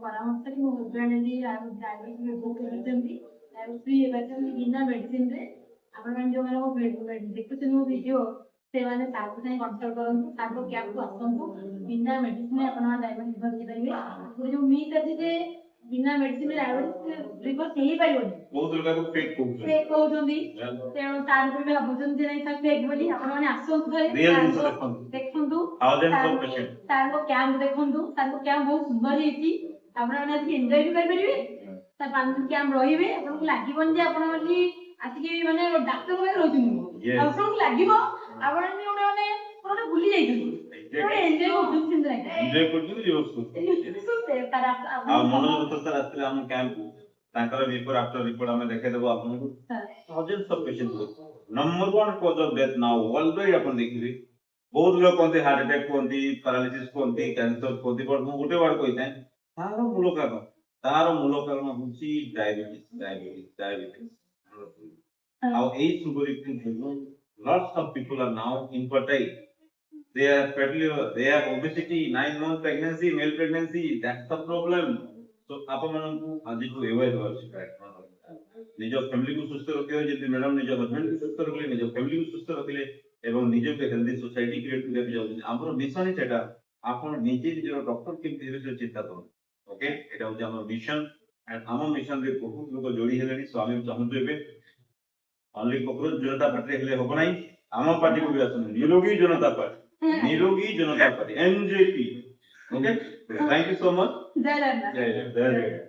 ପରାମର୍ଶରେ ମୋ ହଜବେଣ୍ଡ ଆଉ ଡାଇବେଟିସ୍ କରୁଛନ୍ତି ଆଉ ଫ୍ରି ହେବା ବିନା ମେଡିସିନରେ ଆପଣମାନେ ଯୋଉମାନେ ଦେଖୁଛନ୍ତି ମୋ ଭିଡ଼ିଓ ସେମାନେ ତାକୁ ଯାଇ କନସଲ୍ଟ କରନ୍ତୁ, ତାଙ୍କ କ୍ୟାମ୍ପକୁ ଆସନ୍ତୁ। ବିନା ମେଡିସିନରେ ଆପଣମାନେ ଡାଇବେଟିସ୍ ଭର୍ତ୍ତି କରିବେ। ଗୋଟେ ଯୋଉ ମିଥ୍ ଅଛି ଯେ ବିନା ମେଡିସିନରେ ଡାଇବେଟିସ୍ ରିଭର୍ସ ହେଇପାରିବନି, ବହୁତ ଲୋକ ଫେକ୍ କହୁଛନ୍ତି। ତେଣୁ ତାର ବି ଭାବୁଛନ୍ତି ଯେ ନାଇଁ ତାକୁ ଫେକ୍ ବୋଲି। ଆପଣମାନେ ଆସନ୍ତୁ ଦେଖନ୍ତୁ, ତାଙ୍କ କ୍ୟାମ୍ପ ଦେଖନ୍ତୁ। ତାଙ୍କ କ୍ୟାମ୍ପ ବହୁତ ସୁନ୍ଦର ହେଇଛି। ଆପଣମାନେ ଆସିକି ଏନ୍ଜୟ ବି କରିପାରିବେ। ତା 5 ଦିନ କ୍ୟାମ୍ପ ରହିବେ। ଆପଣଙ୍କୁ ଲାଗିବନି ଯେ ଆପଣ ବୋଲି ଆସିକି ମାନେ ଡାକ୍ତର ପାଖରେ ରହୁଛନ୍ତି। ଆପଣଙ୍କୁ ଲାଗିବ ଆପଣ ଗୋଟେ ଭୁଲି ଯାଇଛନ୍ତି, ଏନ୍ଜୟ କରୁଛନ୍ତି। ତାଙ୍କର ବିଫୋର ଆଫ୍ଟର ରିପୋର୍ଟ ଆମେ ଦେଖେଇଦେବୁ ଆପଣଙ୍କୁ। thousands of patients number one cause of death now worldwide ଆପଣ ଦେଖିବେ। ବହୁତ ଲୋକ କହନ୍ତି ହାର୍ଟ ଆଟାକ୍ କୁହନ୍ତି, ପାରାଲିସିସ୍ କୁହନ୍ତି, କ୍ୟାନ୍ସର କୁହନ୍ତି, ବଟ୍ ମୁଁ ଗୋଟେ ୱାର୍ଡ କହିଥାଏ ତାର ମୂଳ କାରଣ ହଉଛି ଡାଇବେଟିସ୍। ଆଉ ଏଇ sugar lots of people are now infertile. They are fatty liver, they have obesity, 9 month pregnancy, male pregnancy, that's the problem. So ଆପଣମାନଙ୍କୁ ଆଜିଠୁ ଏୱାର ହେବାର ଅଛି। ନିଜ ଫ୍ୟାମିଲିକୁ ସୁସ୍ଥ ରଖିବେ, ଯେମିତି ମ୍ୟାଡାମ ନିଜ ହଜବେଣ୍ଡକୁ ସୁସ୍ଥ ରଖିଲେ, ନିଜ ଫ୍ୟାମିଲିକୁ ସୁସ୍ଥ ରଖିଲେ ଏବଂ ନିଜକୁ ହେଲ୍ଦି ସୋସାଇଟି କ୍ରିଏଟ୍ କରିବାକୁ ଯାଉଛନ୍ତି। ଆମର ମିଶନ ହିଁ ସେଟା। ଆପଣ ନିଜେ ନିଜର ଡକ୍ଟର କେମିତି ହେବେ ସେ ଚିନ୍ତା କରନ୍ତୁ। ଓକେ, ଏଟା ହଉଛି ଆମର ମିଶନ। ଆଣ୍ଡ ଆମ ମିଶନରେ ବହୁତ ଲୋକ ଯୋଡ଼ି ହେଲେଣି। ସୋ ଆମେ ଚାହୁଁଛୁ ଏବେ only କକରୋଜ ଜନତା ପାର୍ଟିରେ ହେଲେ ହବ ନାହିଁ, ଆମ ପାର୍ଟିକୁ ବି ଆସନ୍ତୁ, Nirogi Janata party, NJP। Okay, thank you so much. ଜୟ ଜଗନ୍ନାଥ।